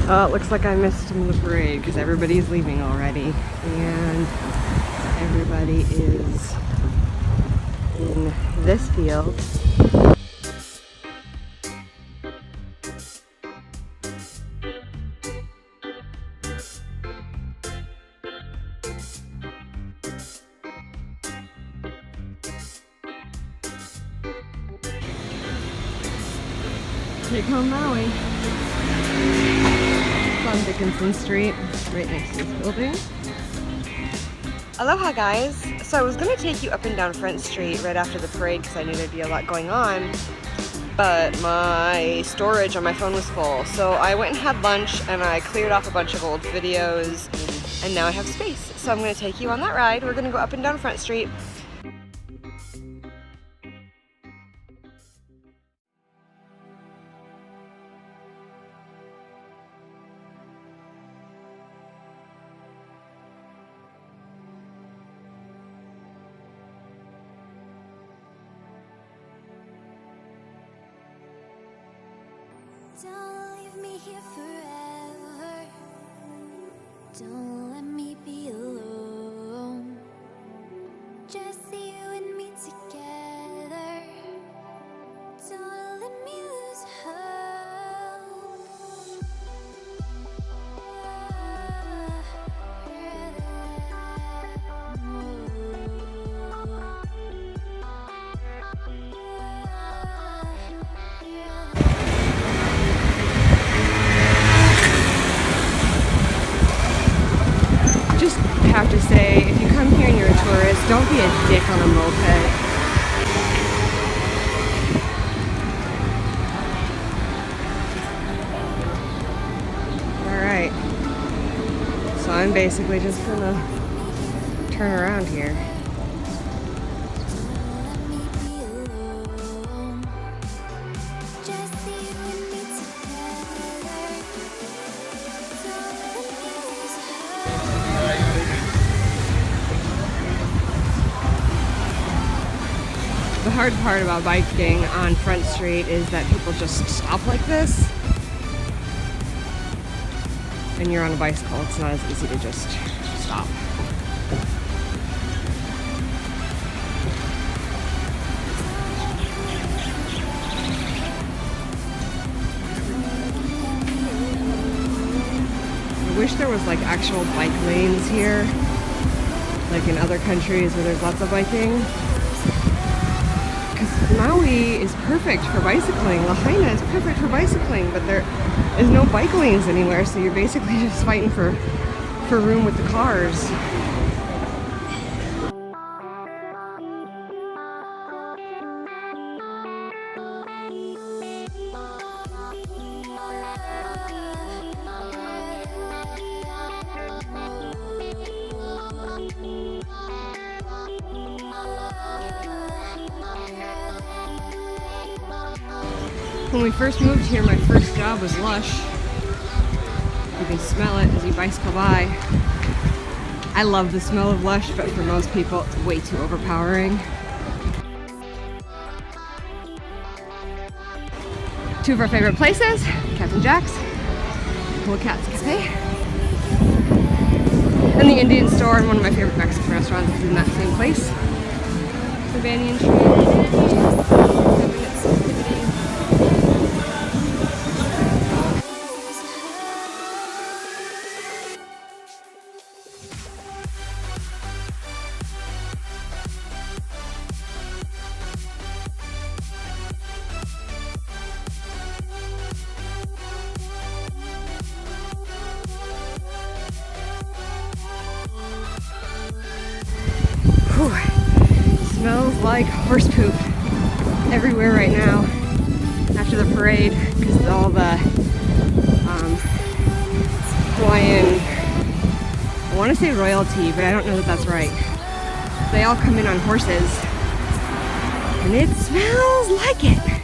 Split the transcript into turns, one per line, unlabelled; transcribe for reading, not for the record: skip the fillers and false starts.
It looks like I missed some of the parade because everybody's leaving already. And everybody is in this field. Take home Maui. It's on Dickinson Street, right next to this building. Aloha guys! So I was going to take you up and down Front Street right after the parade because I knew there'd be a lot going on, but my storage on my phone was full. So I went and had lunch and I cleared off a bunch of old videos and now I have space. So I'm going to take you on that ride. We're going to go up and down Front Street.
Don't leave me here forever. Don't let me be alone. Just you and me together. Don't let me lose hope.
Just have to say, if you come here and you're a tourist, don't be a dick on a moped. Alright, so I'm basically just gonna turn around here. The hard part about biking on Front Street is that people just stop like this. And you're on a bicycle, it's not as easy to just stop. I wish there was like actual bike lanes here, like in other countries where there's lots of biking. Because Maui is perfect for bicycling. Lahaina is perfect for bicycling, but there is no bike lanes anywhere, so you're basically just fighting for room with the cars. When we first moved here, my first job was Lush. You can smell it as you bicycle by. I love the smell of Lush, but for most people, it's way too overpowering. Two of our favorite places, Captain Jack's, Cool Cats Cafe, and the Indian store, and one of my favorite Mexican restaurants is in that same place. The Banyan Tree. Smells like horse poop everywhere right now after the parade because all the Hawaiian, I want to say royalty, but I don't know that that's right. They all come in on horses and it smells like it.